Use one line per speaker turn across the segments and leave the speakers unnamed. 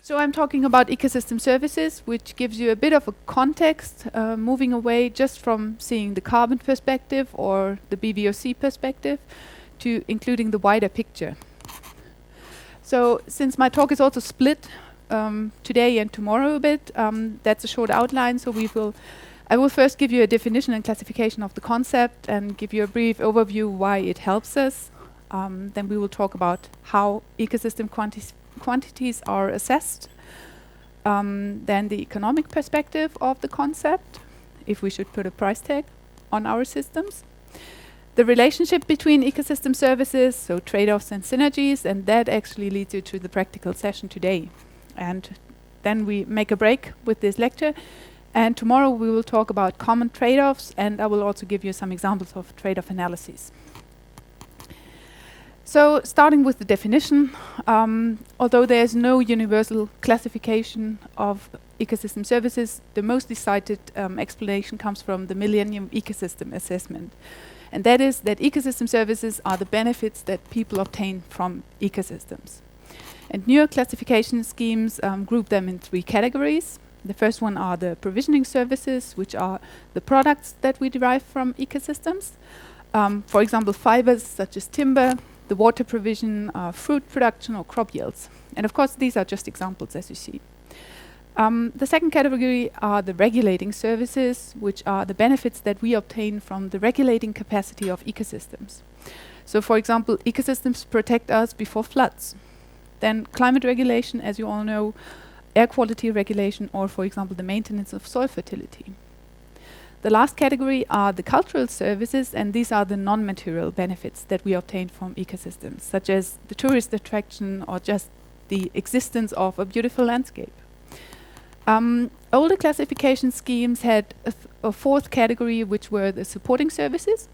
So I'm talking about ecosystem services, which gives you a bit of a context, moving away just from seeing the carbon perspective or the BVOC perspective to including the wider picture. So since my talk is also split today and tomorrow a bit, that's a short outline. So I will first give you a definition and classification of the concept and give you a brief overview why it helps us. Then we will talk about how ecosystem quantities are assessed. Then the economic perspective of the concept, if we should put a price tag on our systems. The relationship between ecosystem services, so trade-offs and synergies, and that actually leads you to the practical session today. And then we make a break with this lecture, and tomorrow we will talk about common trade-offs, and I will also give you some examples of trade-off analyses. So starting with the definition, although there is no universal classification of ecosystem services, the mostly cited explanation comes from the Millennium Ecosystem Assessment. And that is that ecosystem services are the benefits that people obtain from ecosystems. And newer classification schemes group them in 3 categories. The first one are the provisioning services, which are the products that we derive from ecosystems. For example, fibers such as timber, the water provision, fruit production or crop yields. And of course, these are just examples, as you see. The second category are the regulating services, which are the benefits that we obtain from the regulating capacity of ecosystems. So for example, ecosystems protect us before floods. Then climate regulation, as you all know, air quality regulation, or for example, the maintenance of soil fertility. The last category are the cultural services, and these are the non-material benefits that we obtain from ecosystems, such as the tourist attraction or just the existence of a beautiful landscape. Older classification schemes had a fourth category, which were the supporting services,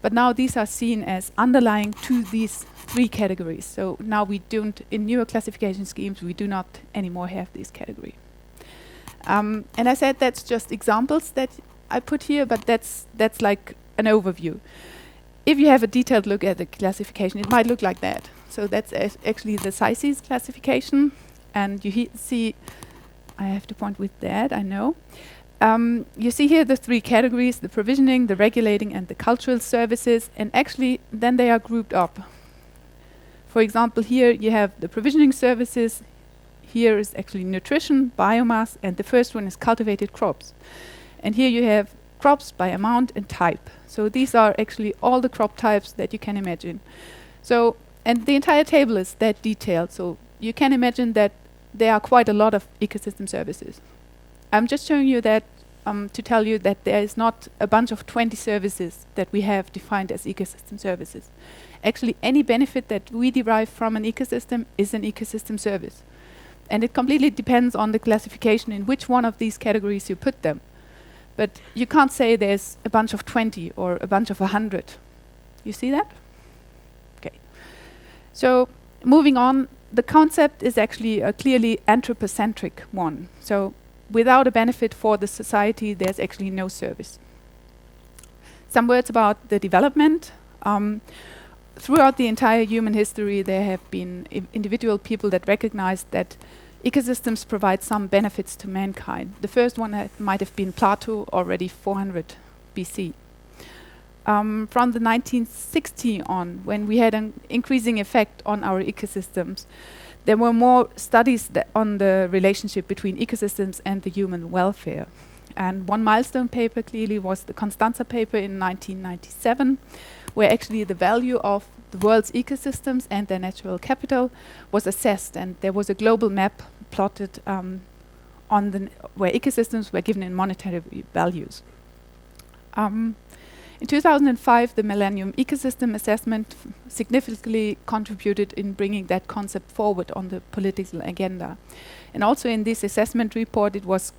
but now these are seen as underlying to these 3 categories. So now we don't, in newer classification schemes, we do not anymore have this category. And I said that's just examples that I put here, but that's like an overview. If you have a detailed look at the classification, it might look like that. So that's actually the CICES classification, and you see, I have to point with that, I know. You see here the 3 categories, the provisioning, the regulating, and the cultural services, and actually then they are grouped up. For example, here you have the provisioning services, here is actually nutrition, biomass, and the first one is cultivated crops. And here you have crops by amount and type. So these are actually all the crop types that you can imagine. So, and the entire table is that detailed, so you can imagine that there are quite a lot of ecosystem services. I'm just showing you that to tell you that there is not a bunch of 20 services that we have defined as ecosystem services. Actually, any benefit that we derive from an ecosystem is an ecosystem service. And it completely depends on the classification in which one of these categories you put them. But you can't say there's a bunch of 20 or a bunch of 100. You see that? Okay. So moving on, the concept is actually a clearly anthropocentric one. So without a benefit for the society, there's actually no service. Some words about the development. Throughout the entire human history, there have been individual people that recognized that ecosystems provide some benefits to mankind. The first one might have been Plato, already 400 BC. From the 1960s on, when we had an increasing effect on our ecosystems, there were more studies on the relationship between ecosystems and the human welfare. And one milestone paper clearly was the Constanza paper in 1997, where actually the value of the world's ecosystems and their natural capital was assessed, and there was a global map plotted where ecosystems were given in monetary values. In 2005, the Millennium Ecosystem Assessment significantly contributed in bringing that concept forward on the political agenda. And also in this assessment report, it was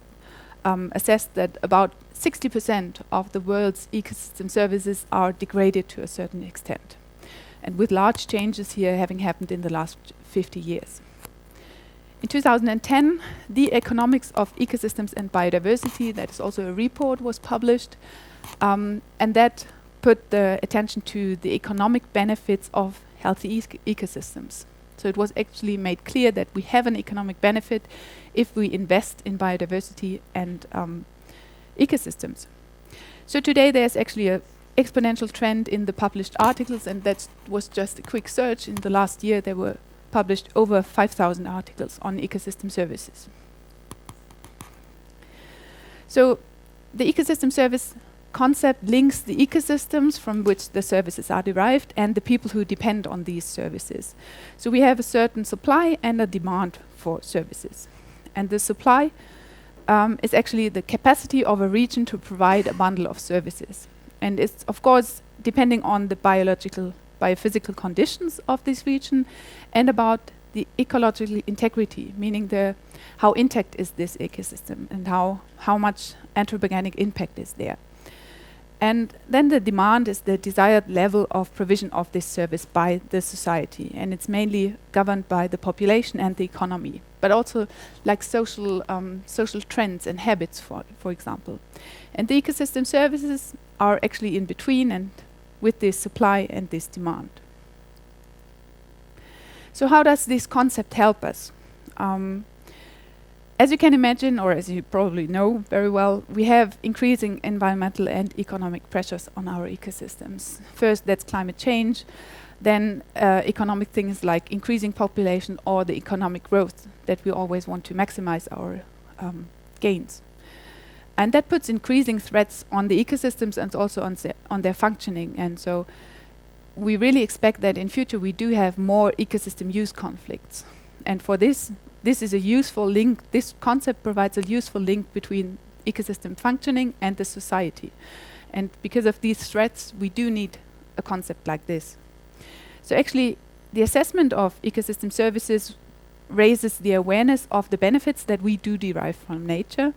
assessed that about 60% of the world's ecosystem services are degraded to a certain extent, and with large changes here having happened in the last 50 years. In 2010, The Economics of Ecosystems and Biodiversity, that is also a report, was published, and that put the attention to the economic benefits of healthy ecosystems. So it was actually made clear that we have an economic benefit if we invest in biodiversity and ecosystems. So today there's actually a exponential trend in the published articles, and that was just a quick search. In the last year there were published over 5,000 articles on ecosystem services. So the ecosystem service concept links the ecosystems from which the services are derived and the people who depend on these services. So we have a certain supply and a demand for services. And the supply is actually the capacity of a region to provide a bundle of services. And it's, of course, depending on the biophysical conditions of this region and about the ecological integrity, meaning how intact is this ecosystem and how much anthropogenic impact is there. And then the demand is the desired level of provision of this service by the society, and it's mainly governed by the population and the economy, but also like social trends and habits, for example. And the ecosystem services are actually in between and with this supply and this demand. So how does this concept help us? As you can imagine, or as you probably know very well, we have increasing environmental and economic pressures on our ecosystems. First, that's climate change, then economic things like increasing population or the economic growth that we always want to maximize our gains. And that puts increasing threats on the ecosystems and also on their functioning. And so we really expect that in future we do have more ecosystem use conflicts. And for this is a useful link. This concept provides a useful link between ecosystem functioning and the society. And because of these threats, we do need a concept like this. So actually, the assessment of ecosystem services raises the awareness of the benefits that we do derive from nature.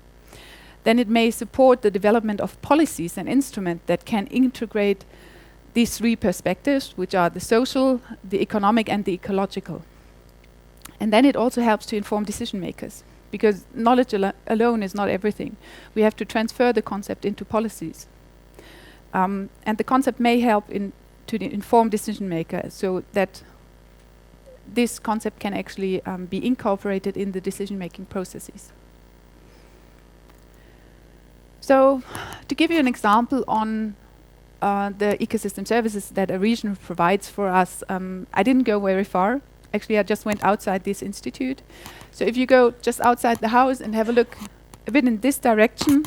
Then it may support the development of policies and instruments that can integrate these three perspectives, which are the social, the economic, and the ecological. And then it also helps to inform decision makers, because knowledge alone is not everything. We have to transfer the concept into policies. And the concept may help to inform decision makers so that this concept can actually be incorporated in the decision-making processes. So to give you an example on the ecosystem services that a region provides for us, I didn't go very far. Actually, I just went outside this institute. So if you go just outside the house and have a look a bit in this direction,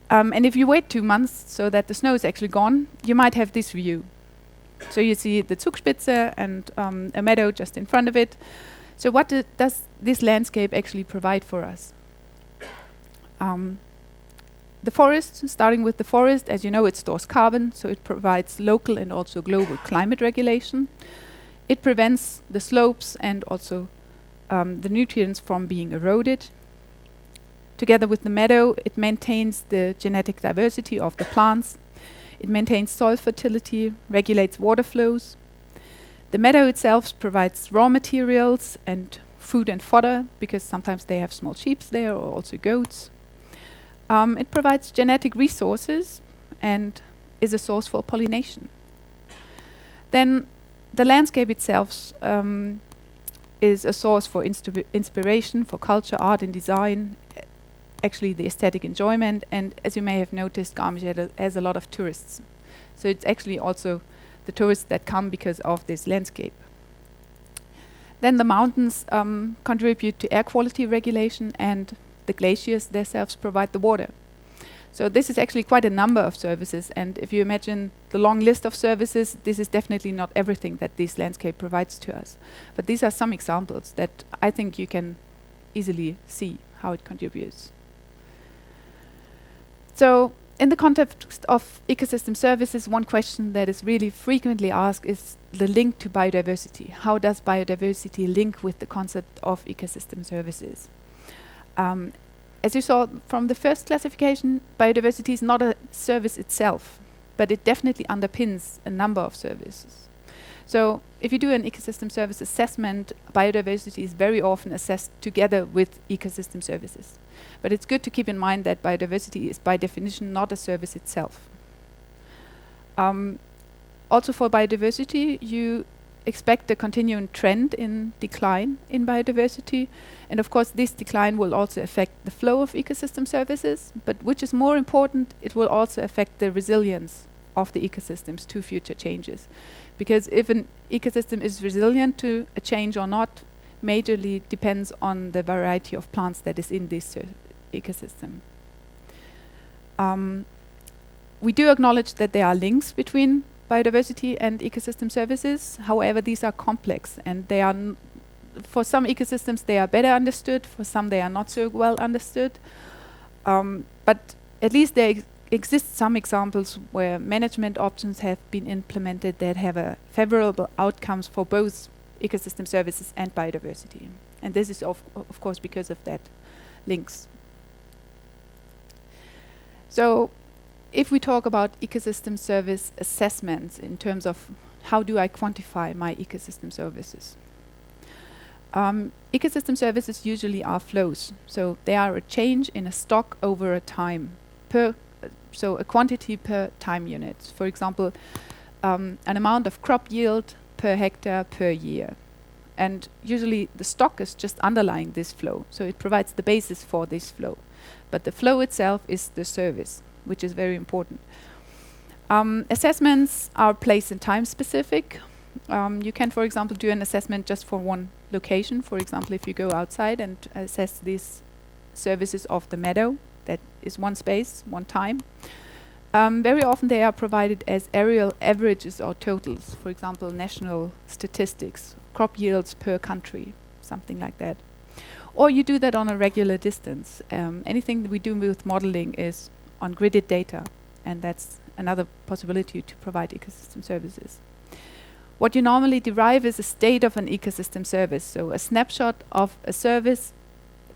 and if you wait 2 months so that the snow is actually gone, you might have this view. So you see the Zugspitze and a meadow just in front of it. So what does this landscape actually provide for us? The forest, starting with the forest, as you know, it stores carbon, so it provides local and also global climate regulation. It prevents the slopes and also the nutrients from being eroded. Together with the meadow, it maintains the genetic diversity of the plants. It maintains soil fertility, regulates water flows. The meadow itself provides raw materials and food and fodder, because sometimes they have small sheep there or also goats. It provides genetic resources and is a source for pollination. Then the landscape itself is a source for inspiration, for culture, art and design, actually the aesthetic enjoyment, and as you may have noticed, Garmisch has a lot of tourists. So it's actually also the tourists that come because of this landscape. Then the mountains contribute to air quality regulation, and the glaciers themselves provide the water. So this is actually quite a number of services, and if you imagine the long list of services, this is definitely not everything that this landscape provides to us. But these are some examples that I think you can easily see how it contributes. So in the context of ecosystem services, one question that is really frequently asked is the link to biodiversity. How does biodiversity link with the concept of ecosystem services? As you saw from the first classification, biodiversity is not a service itself, but it definitely underpins a number of services. So if you do an ecosystem service assessment, biodiversity is very often assessed together with ecosystem services. But it's good to keep in mind that biodiversity is by definition not a service itself. Also for biodiversity, you expect a continuing trend in decline in biodiversity. And of course, this decline will also affect the flow of ecosystem services, but which is more important, it will also affect the resilience of the ecosystems to future changes. Because if an ecosystem is resilient to a change or not, majorly depends on the variety of plants that is in this ecosystem. We do acknowledge that there are links between biodiversity and ecosystem services. However, these are complex, and they are for some ecosystems they are better understood, for some they are not so well understood. But at least there exist some examples where management options have been implemented that have favorable outcomes for both ecosystem services and biodiversity. And this is of course because of that links. So if we talk about ecosystem service assessments in terms of how do I quantify my ecosystem services? Ecosystem services usually are flows. So they are a change in a stock over a time, so a quantity per time unit. For example, an amount of crop yield per hectare per year. And usually the stock is just underlying this flow. So it provides the basis for this flow. But the flow itself is the service, which is very important. Assessments are place and time specific. You can, for example, do an assessment just for one location. For example, if you go outside and assess these services of the meadow, that is one space, one time. Very often they are provided as aerial averages or totals. For example, national statistics, crop yields per country, something like that. Or you do that on a regular distance. Anything that we do with modeling is on gridded data, and that's another possibility to provide ecosystem services. What you normally derive is a state of an ecosystem service, so a snapshot of a service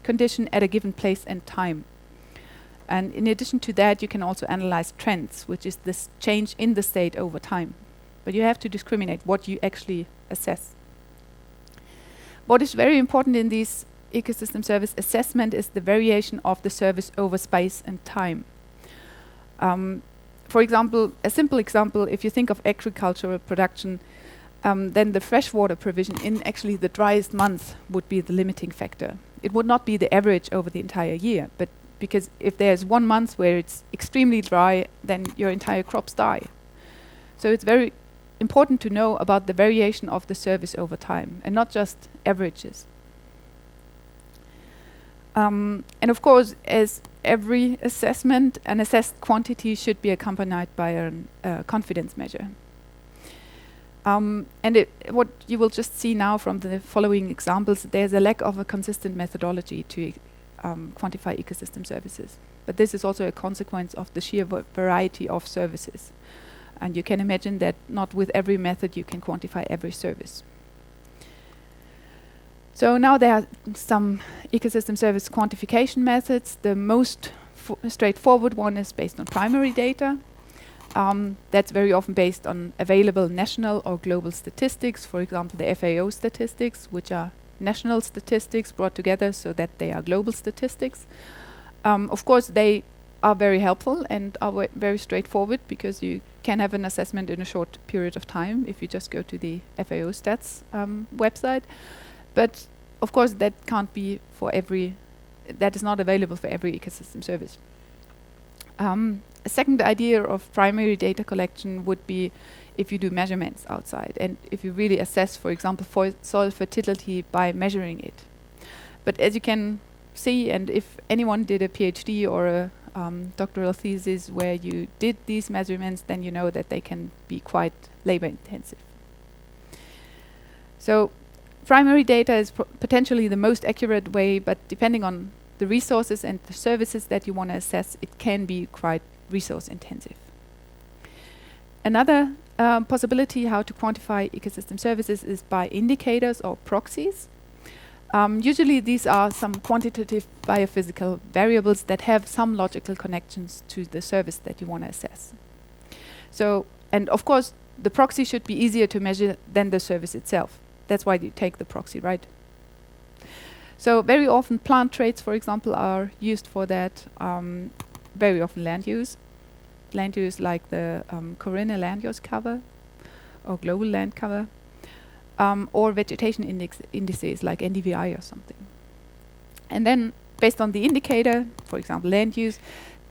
condition at a given place and time. And in addition to that, you can also analyze trends, which is this change in the state over time. But you have to discriminate what you actually assess. What is very important in these ecosystem service assessment is the variation of the service over space and time. For example, a simple example, if you think of agricultural production, then the freshwater provision in actually the driest month would be the limiting factor. It would not be the average over the entire year, but because if there's 1 month where it's extremely dry, then your entire crops die. So it's very important to know about the variation of the service over time and not just averages. And of course, as every assessment, an assessed quantity should be accompanied by a confidence measure. And what you will just see now from the following examples, there's a lack of a consistent methodology to quantify ecosystem services. But this is also a consequence of the sheer variety of services. And you can imagine that not with every method you can quantify every service. So now there are some ecosystem service quantification methods. The most straightforward one is based on primary data. That's very often based on available national or global statistics, for example, the FAO statistics, which are national statistics brought together so that they are global statistics. Of course, they are very helpful and are very straightforward because you can have an assessment in a short period of time if you just go to the FAO stats website. But of course, that can't be for that is not available for every ecosystem service. A second idea of primary data collection would be if you do measurements outside and if you really assess, for example, soil fertility by measuring it. But as you can see, and if anyone did a PhD or a doctoral thesis where you did these measurements, then you know that they can be quite labor intensive. So primary data is potentially the most accurate way, but depending on the resources and the services that you want to assess, it can be quite resource intensive. Another possibility how to quantify ecosystem services is by indicators or proxies. Usually these are some quantitative biophysical variables that have some logical connections to the service that you want to assess. So, and of course, the proxy should be easier to measure than the service itself. That's why you take the proxy, right? So very often plant traits, for example, are used for that. Very often land use like the Corinna land use cover or global land cover. or vegetation indices like NDVI or something. And then, based on the indicator, for example, land use,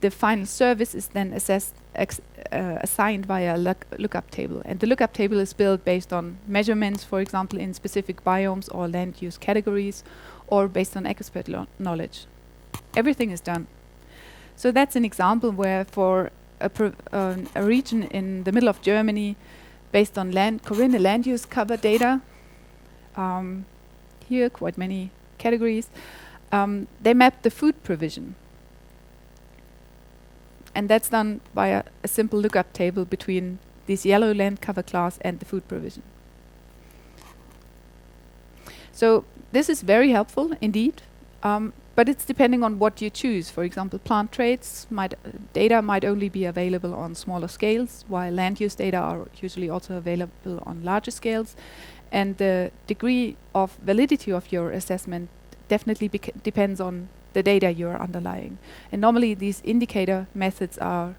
the final service is then assigned via a lookup table. And the lookup table is built based on measurements, for example, in specific biomes or land use categories, or based on expert knowledge. Everything is done. So that's an example where for a region in the middle of Germany, based on Corinne land use cover data, here quite many categories, they map the food provision. And that's done by a simple lookup table between this yellow land cover class and the food provision. So this is very helpful indeed, but it's depending on what you choose. For example, plant traits data might only be available on smaller scales, while land use data are usually also available on larger scales. And the degree of validity of your assessment definitely depends on the data you're underlying. And normally these indicator methods are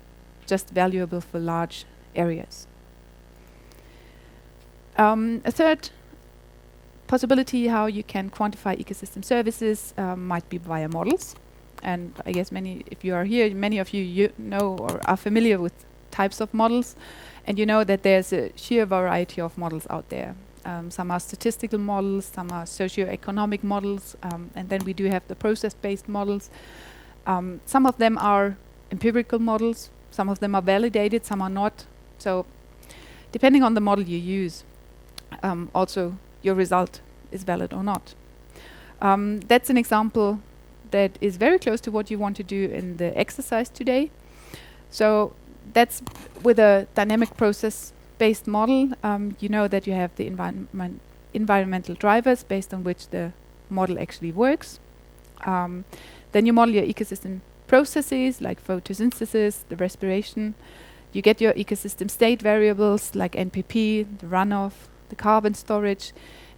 just valuable for large areas. A third possibility how you can quantify ecosystem services might be via models. And I guess if you are here, many of you know or are familiar with types of models, and you know that there's a sheer variety of models out there. Some are statistical models, some are socioeconomic models, and then we do have the process-based models. Some of them are empirical models, some of them are validated, some are not. So depending on the model you use, also your result is valid or not. That's an example that is very close to what you want to do in the exercise today. So that's with a dynamic process-based model. You know that you have the environmental drivers based on which the model actually works. Then you model your ecosystem processes like photosynthesis, the respiration. You get your ecosystem state variables like NPP, the runoff, the carbon storage.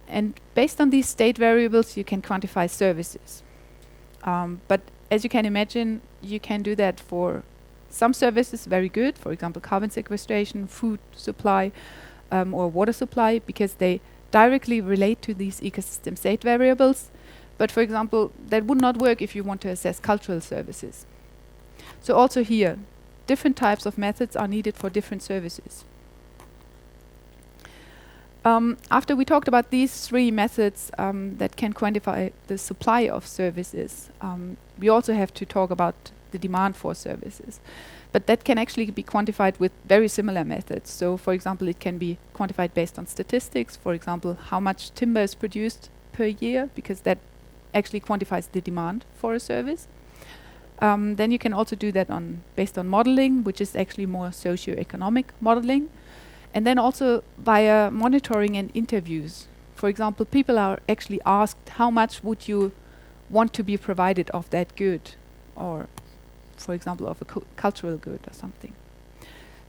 And based on these state variables, you can quantify services. But as you can imagine, you can do that for some services very good, for example, carbon sequestration, food supply, or water supply, because they directly relate to these ecosystem state variables. But for example, that would not work if you want to assess cultural services. So also here, different types of methods are needed for different services. After we talked about these three methods that can quantify the supply of services, we also have to talk about the demand for services. But that can actually be quantified with very similar methods. So for example, it can be quantified based on statistics, for example, how much timber is produced per year, because that actually quantifies the demand for a service. Then you can also do that based on modeling, which is actually more socioeconomic modeling. And then also via monitoring and interviews. For example, people are actually asked how much would you want to be provided of that good, or for example of a cultural good or something.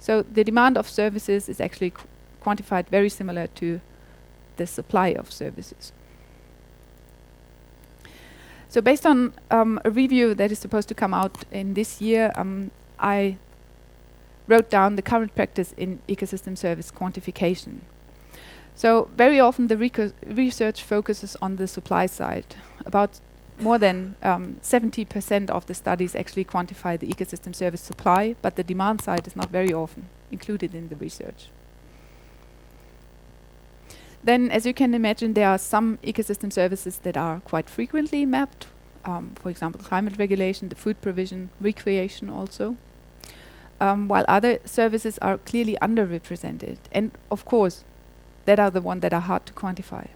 So the demand of services is actually quantified very similar to the supply of services. So based on a review that is supposed to come out in this year, I wrote down the current practice in ecosystem service quantification. So very often the research focuses on the supply side. About more than 70% of the studies actually quantify the ecosystem service supply, but the demand side is not very often included in the research. Then, as you can imagine, there are some ecosystem services that are quite frequently mapped. For example, climate regulation, the food provision, recreation also. While other services are clearly underrepresented. And of course, that are the ones that are hard to quantify.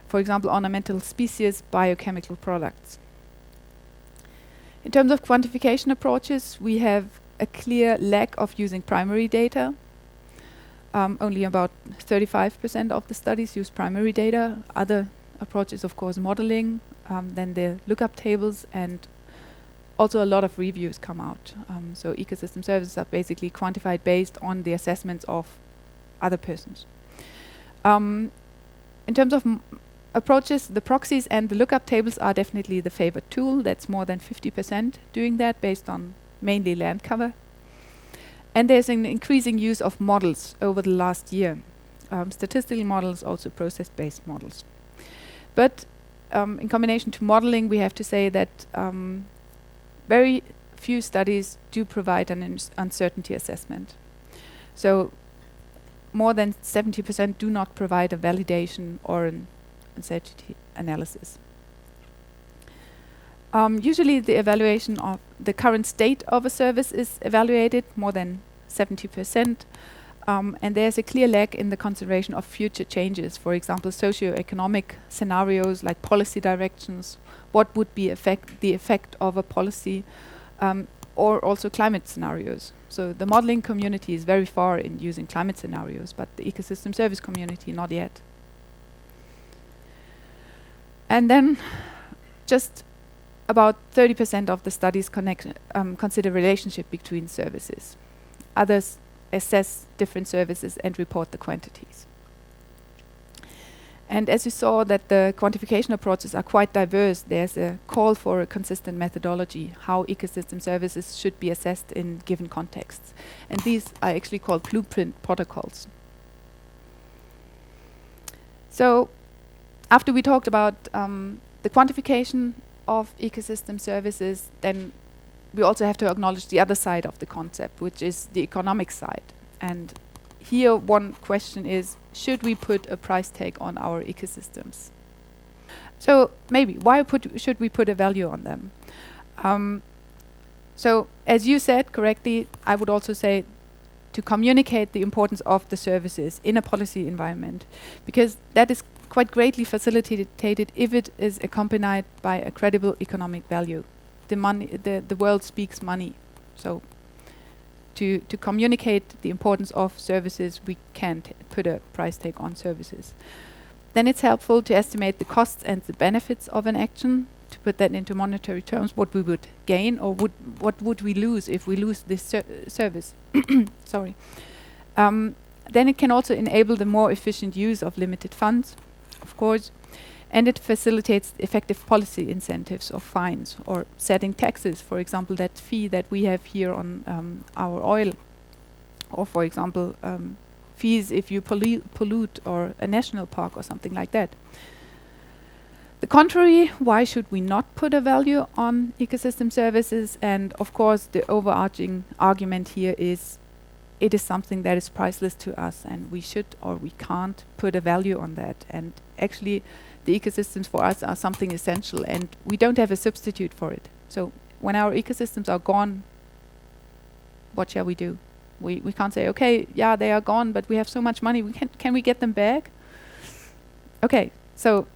For example, ornamental species, biochemical products. In terms of quantification approaches, we have a clear lack of using primary data. Only about 35% of the studies use primary data. Other approaches, of course, modeling, then the lookup tables, and also a lot of reviews come out. So ecosystem services are basically quantified based on the assessments of other persons. In terms of approaches, the proxies and the lookup tables are definitely the favored tool. That's more than 50% doing that based on mainly land cover. And there's an increasing use of models over the last year. statistical models, also process-based models. But in combination to modeling, we have to say that very few studies do provide an uncertainty assessment. So more than 70% do not provide a validation or an uncertainty analysis. Usually the evaluation of the current state of a service is evaluated, more than 70%, and there's a clear lack in the consideration of future changes, for example, socio-economic scenarios like policy directions, what would be the effect of a policy, or also climate scenarios. So the modeling community is very far in using climate scenarios, but the ecosystem service community not yet. And then just about 30% of the studies consider relationship between services. Others assess different services and report the quantities. And as you saw that the quantification approaches are quite diverse, there's a call for a consistent methodology, how ecosystem services should be assessed in given contexts. And these are actually called blueprint protocols. So after we talked about the quantification of ecosystem services, then we also have to acknowledge the other side of the concept, which is the economic side. And here one question is, should we put a price tag on our ecosystems? So maybe, why should we put a value on them? So as you said correctly, I would also say to communicate the importance of the services in a policy environment, because that is quite greatly facilitated if it is accompanied by a credible economic value. The world speaks money. So to communicate the importance of services, we can put a price tag on services. Then it's helpful to estimate the costs and the benefits of an action, to put that into monetary terms, what we would gain or what would we lose if we lose this service. Sorry. Then it can also enable the more efficient use of limited funds, of course, and it facilitates effective policy incentives of fines or setting taxes, for example, that fee that we have here on our oil, or for example, fees if you pollute or a national park or something like that. The contrary, why should we not put a value on ecosystem services? And of course, the overarching argument here is it is something that is priceless to us, and we should or we can't put a value on that. And actually, the ecosystems for us are something essential, and we don't have a substitute for it. So when our ecosystems are gone, what shall we do? We can't say, okay, yeah, they are gone, but we have so much money, can we get them back? Okay, so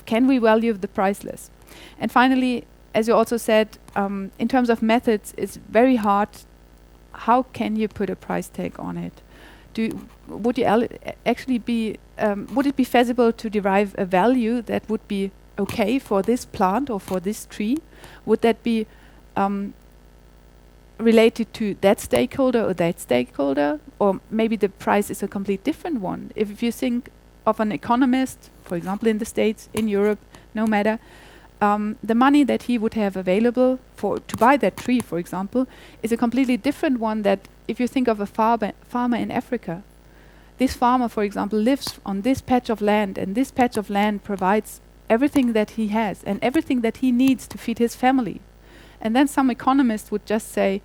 can we value the priceless? And finally, as you also said, in terms of methods, it's very hard. How can you put a price tag on it? Would it be feasible to derive a value that would be okay for this plant or for this tree? Would that be related to that stakeholder or that stakeholder? Or maybe the price is a complete different one. If you think of an economist, for example, in the States, in Europe, no matter, the money that he would have available to buy that tree, for example, is a completely different one that if you think of a farmer in Africa. This farmer, for example, lives on this patch of land, and this patch of land provides everything that he has and everything that he needs to feed his family. And then some economist would just say,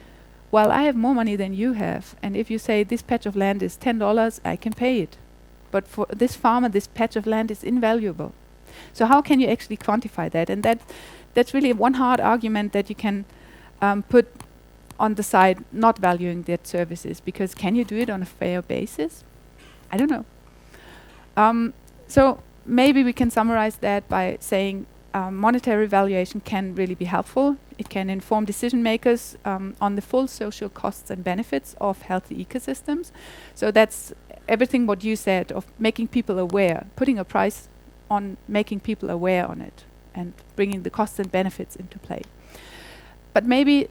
well, I have more money than you have, and if you say this patch of land is $10, I can pay it. But for this farmer, this patch of land is invaluable. So how can you actually quantify that? And that's really one hard argument that you can put on the side not valuing that services, because can you do it on a fair basis? I don't know. So maybe we can summarize that by saying monetary valuation can really be helpful. It can inform decision makers on the full social costs and benefits of healthy ecosystems. So that's everything what you said of making people aware, putting a price on making people aware on it and bringing the costs and benefits into play. But maybe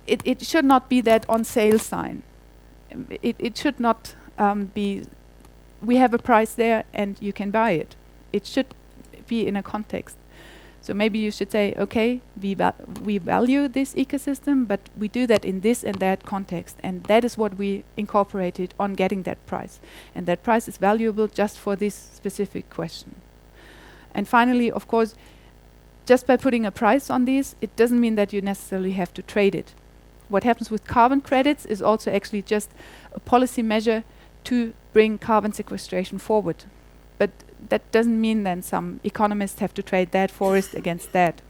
it should not be that on sale sign. It should not be, we have a price there and you can buy it. It should be in a context. So maybe you should say, okay, we value this ecosystem, but we do that in this and that context, and that is what we incorporated on getting that price. And that price is valuable just for this specific question. And finally, of course, just by putting a price on these, it doesn't mean that you necessarily have to trade it. What happens with carbon credits is also actually just a policy measure to bring carbon sequestration forward. But that doesn't mean then some economists have to trade that forest against that.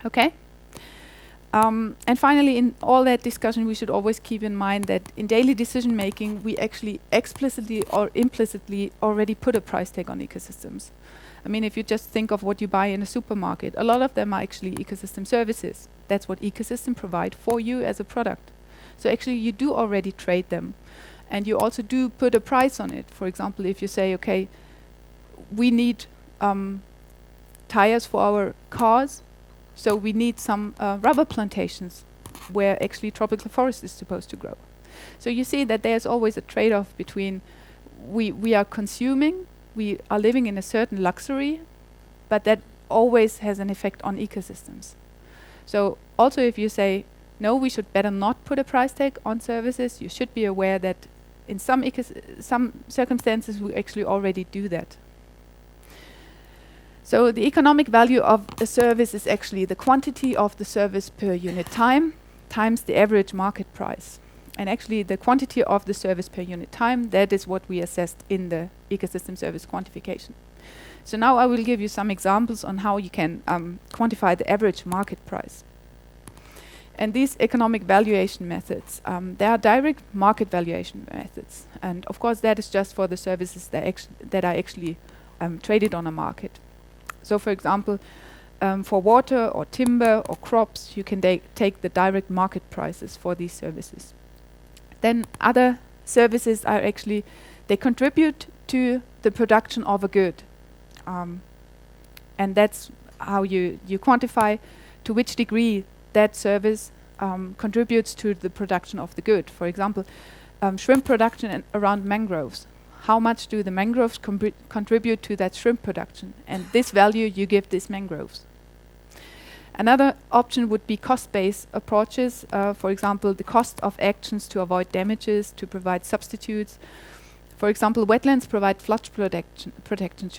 Okay? And finally, in all that discussion, we should always keep in mind that in daily decision making, we actually explicitly or implicitly already put a price tag on ecosystems. I mean, if you just think of what you buy in a supermarket, a lot of them are actually ecosystem services. That's what ecosystem provide for you as a product. So actually, you do already trade them. And you also do put a price on it. For example, if you say, okay, we need tires for our cars, so we need some rubber plantations where actually tropical forest is supposed to grow. So you see that there's always a trade-off between we are consuming, we are living in a certain luxury, but that always has an effect on ecosystems. So also if you say, no, we should better not put a price tag on services, you should be aware that in some circumstances we actually already do that. So the economic value of a service is actually the quantity of the service per unit time times the average market price. And actually the quantity of the service per unit time, that is what we assessed in the ecosystem service quantification. So now I will give you some examples on how you can quantify the average market price. And these economic valuation methods, they are direct market valuation methods. And of course that is just for the services that are actually traded on a market. So for example, for water or timber or crops, you can take the direct market prices for these services. Then other services are actually, they contribute to the production of a good. And that's how you quantify to which degree that service contributes to the production of the good. For example, shrimp production around mangroves. How much do the mangroves contribute to that shrimp production? And this value you give these mangroves. Another option would be cost-based approaches. For example, the cost of actions to avoid damages, to provide substitutes. For example, wetlands provide flood protection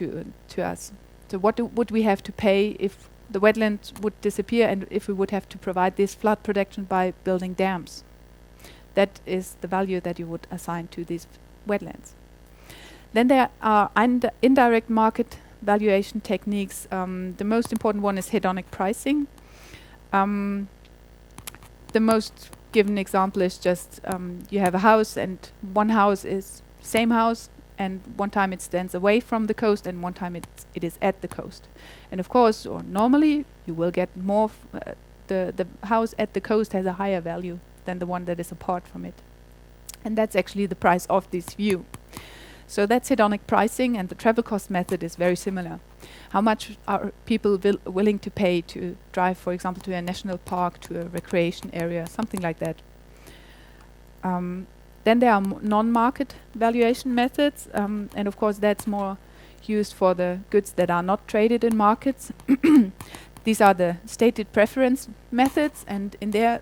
to us. So what would we have to pay if the wetland would disappear and if we would have to provide this flood protection by building dams? That is the value that you would assign to these wetlands. Then there are indirect market valuation techniques. The most important one is hedonic pricing. The most given example is just you have a house, and one house is same house, and one time it stands away from the coast and one time it is at the coast. And of course, or normally, you will get more, the house at the coast has a higher value than the one that is apart from it. And that's actually the price of this view. So that's hedonic pricing, and the travel cost method is very similar. How much are people willing to pay to drive, for example, to a national park, to a recreation area, something like that. Then there are non-market valuation methods, and of course that's more used for the goods that are not traded in markets. These are the stated preference methods, and in there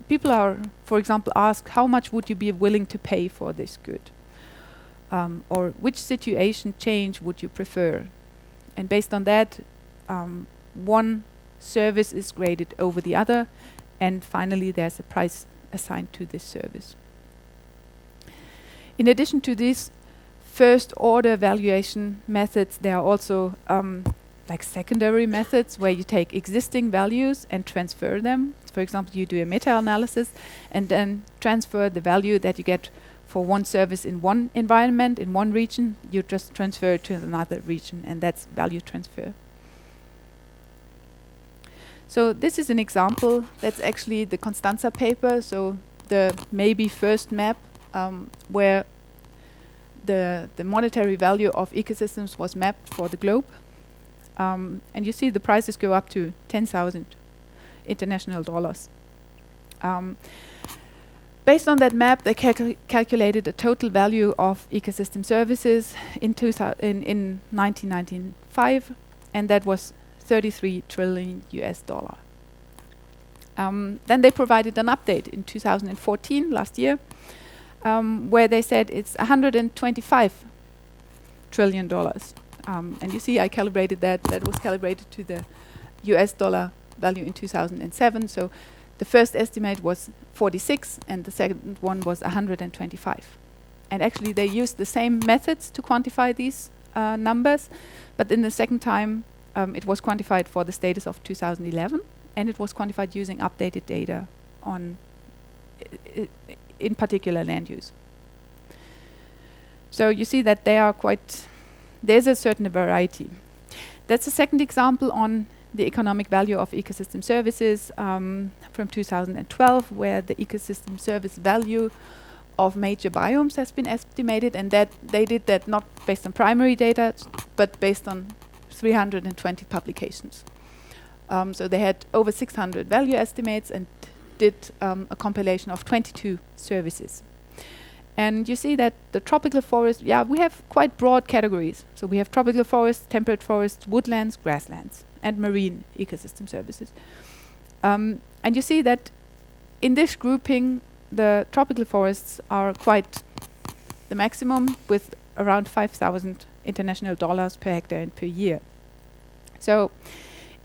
people are, for example, asked how much would you be willing to pay for this good? Or which situation change would you prefer? And based on that, one service is graded over the other, and finally there's a price assigned to this service. In addition to these first order valuation methods, there are also like secondary methods where you take existing values and transfer them. For example, you do a meta-analysis and then transfer the value that you get for one service in one environment, in one region, you just transfer it to another region, and that's value transfer. So this is an example. That's actually the Constanza paper, so the maybe first map where the monetary value of ecosystems was mapped for the globe. And you see the prices go up to 10,000 international dollars. Based on that map, they calculated a total value of ecosystem services in 1995, and that was $33 trillion US dollar. Then they provided an update in 2014, last year, where they said it's $125 trillion. And you see I calibrated that. That was calibrated to the US dollar value in 2007. So the first estimate was 46 and the second one was 125. And actually they used the same methods to quantify these numbers, but in the second time it was quantified for the status of 2011, and it was quantified using updated data on in particular land use. So you see that they are there's a certain variety. That's a second example on the economic value of ecosystem services from 2012, where the ecosystem service value of major biomes has been estimated, and that they did that not based on primary data, but based on 320 publications. So they had over 600 value estimates and did a compilation of 22 services. And you see that the tropical forest, we have quite broad categories. So we have tropical forests, temperate forests, woodlands, grasslands, and marine ecosystem services. And you see that in this grouping, the tropical forests are quite the maximum, with around 5,000 international dollars per hectare and per year. So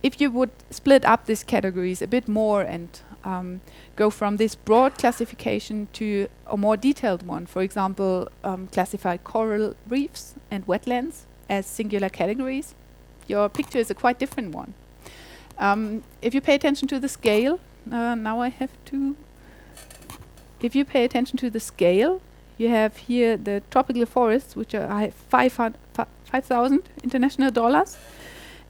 if you would split up these categories a bit more and go from this broad classification to a more detailed one, for example, classify coral reefs and wetlands as singular categories, your picture is a quite different one. If you pay attention to the scale, if you pay attention to the scale, you have here the tropical forests, which are 5,000 international dollars,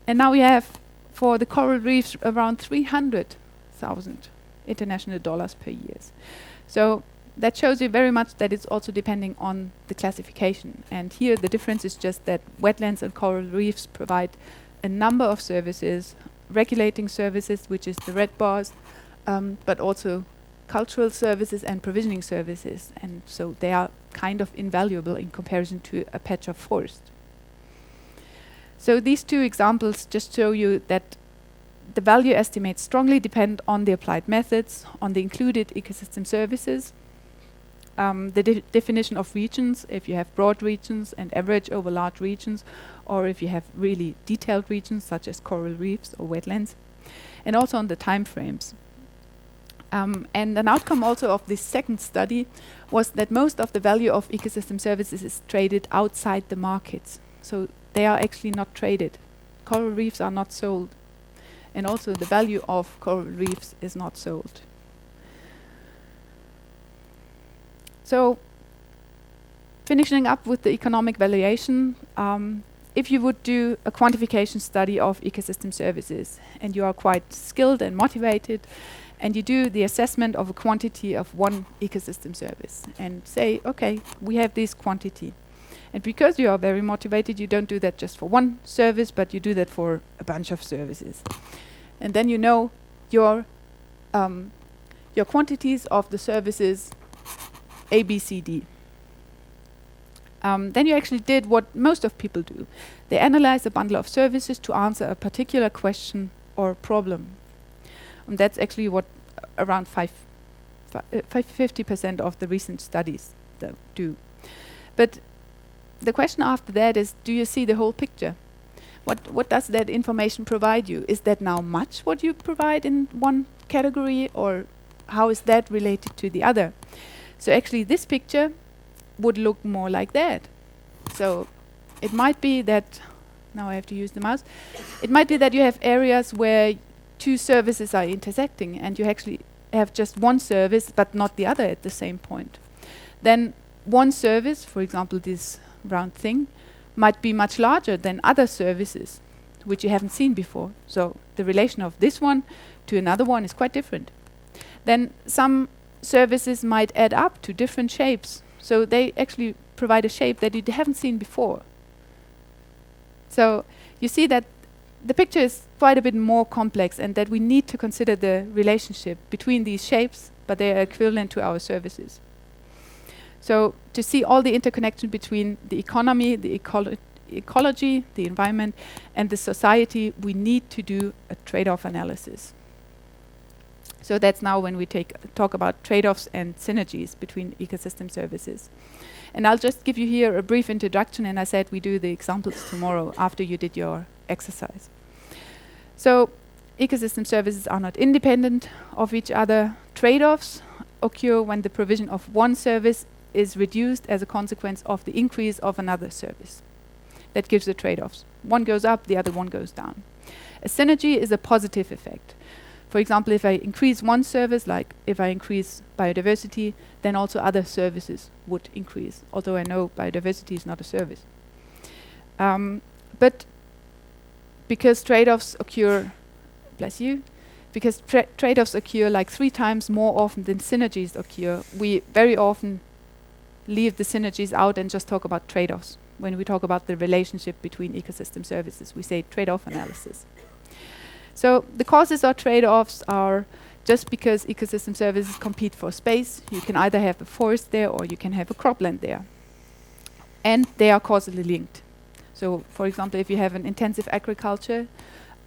and now we have for the coral reefs around 300,000 international dollars per year. So that shows you very much that it's also depending on the classification. And here the difference is just that wetlands and coral reefs provide a number of services, regulating services, which is the red bars, but also cultural services and provisioning services. And so they are kind of invaluable in comparison to a patch of forest. So these two examples just show you that the value estimates strongly depend on the applied methods, on the included ecosystem services, the definition of regions, if you have broad regions and average over large regions, or if you have really detailed regions such as coral reefs or wetlands, and also on the time frames. And an outcome also of this second study was that most of the value of ecosystem services is traded outside the markets. So they are actually not traded. Coral reefs are not sold. And also the value of coral reefs is not sold. So finishing up with the economic valuation, if you would do a quantification study of ecosystem services and you are quite skilled and motivated, and you do the assessment of a quantity of one ecosystem service and say, okay, we have this quantity. And because you are very motivated, you don't do that just for one service, but you do that for a bunch of services. And then you know your quantities of the services A, B, C, D. Then you actually did what most of people do. They analyze a bundle of services to answer a particular question or problem. And that's actually what around 50% of the recent studies do. But the question after that is, do you see the whole picture? What does that information provide you? Is that now much what you provide in one category, or how is that related to the other? So actually this picture would look more like that. So it might be that, now I have to use the mouse, it might be that you have areas where two services are intersecting and you actually have just one service but not the other at the same point. Then one service, for example this round thing, might be much larger than other services which you haven't seen before. So the relation of this one to another one is quite different. Then some services might add up to different shapes. So they actually provide a shape that you haven't seen before. So you see that the picture is quite a bit more complex, and that we need to consider the relationship between these shapes, but they are equivalent to our services. So to see all the interconnection between the economy, the ecology, the environment, and the society, we need to do a trade-off analysis. So that's now when we talk about trade-offs and synergies between ecosystem services. And I'll just give you here a brief introduction, and I said we do the examples tomorrow after you did your exercise. So ecosystem services are not independent of each other. Trade-offs occur when the provision of one service is reduced as a consequence of the increase of another service. That gives the trade-offs. One goes up, the other one goes down. A synergy is a positive effect. For example, if I increase one service, like if I increase biodiversity, then also other services would increase, although I know biodiversity is not a service. But because trade-offs occur, bless you, because trade-offs occur like 3 times more often than synergies occur, we very often leave the synergies out and just talk about trade-offs. When we talk about the relationship between ecosystem services, we say trade-off analysis. So the causes of trade-offs are just because ecosystem services compete for space. You can either have a forest there or you can have a cropland there. And they are causally linked. So for example, if you have an intensive agriculture,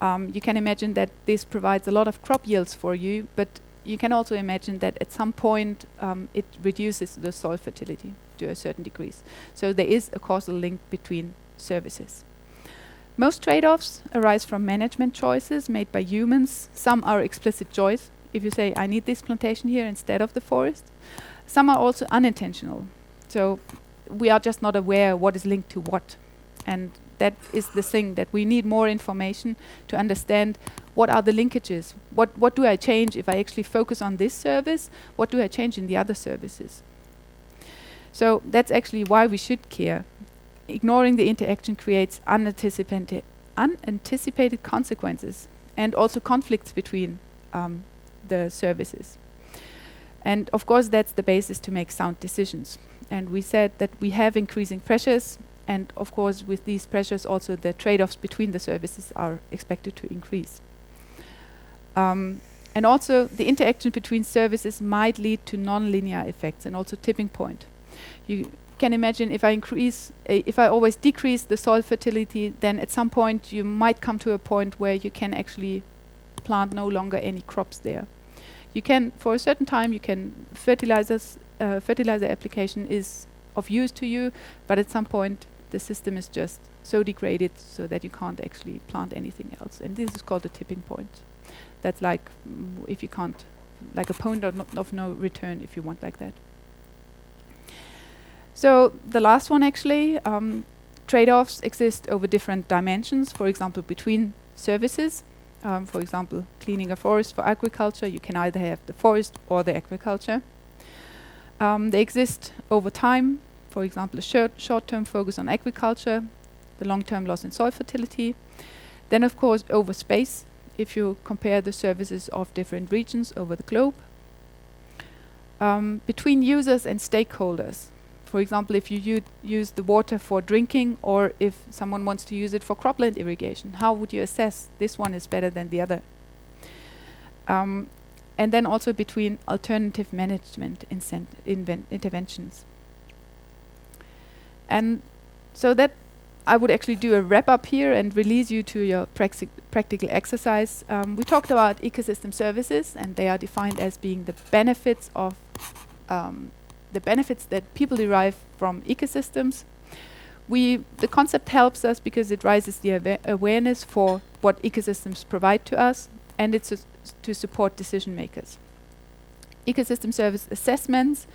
you can imagine that this provides a lot of crop yields for you, but you can also imagine that at some point it reduces the soil fertility to a certain degree. So there is a causal link between services. Most trade-offs arise from management choices made by humans. Some are explicit choice. If you say, I need this plantation here instead of the forest. Some are also unintentional. So we are just not aware what is linked to what. And that is the thing, that we need more information to understand what are the linkages. What do I change if I actually focus on this service? What do I change in the other services? So that's actually why we should care. Ignoring the interaction creates unanticipated consequences and also conflicts between the services. And of course that's the basis to make sound decisions. And we said that we have increasing pressures, and of course with these pressures also the trade-offs between the services are expected to increase. And also the interaction between services might lead to non-linear effects and also tipping point. You can imagine if I always decrease the soil fertility, then at some point you might come to a point where you can actually plant no longer any crops there. You can, for a certain time, you can fertilizer application is of use to you, but at some point the system is just so degraded so that you can't actually plant anything else. And this is called a tipping point. That's like if you can't, like a point of no return, if you want like that. So the last one actually, trade-offs exist over different dimensions, for example between services. For example, cleaning a forest for agriculture, you can either have the forest or the agriculture. They exist over time, for example a short-term focus on agriculture, the long-term loss in soil fertility. Then of course over space, if you compare the services of different regions over the globe. Between users and stakeholders. For example, if you use the water for drinking, or if someone wants to use it for cropland irrigation, how would you assess this one is better than the other? And then also between alternative management interventions. And so that I would actually do a wrap up here and release you to your practical exercise. We talked about ecosystem services, and they are defined as being the benefits of the benefits that people derive from ecosystems. The concept helps us because it raises the awareness for what ecosystems provide to us, and it's to support decision makers. Ecosystem service assessments,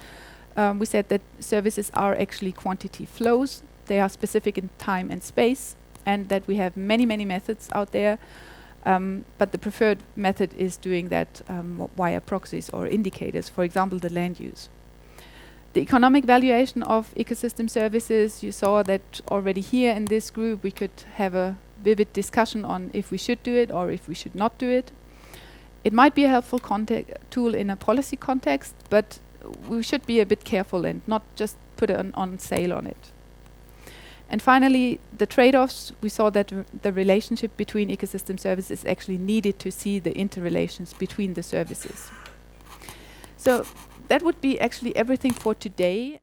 we said that services are actually quantity flows. They are specific in time and space, and that we have many, many methods out there, but the preferred method is doing that via proxies or indicators, for example the land use. The economic valuation of ecosystem services, you saw that already here in this group we could have a vivid discussion on if we should do it or if we should not do it. It might be a helpful tool in a policy context, but we should be a bit careful and not just put it on sale on it. And finally, the trade-offs, we saw that the relationship between ecosystem services is actually needed to see the interrelations between the services. So that would be actually everything for today.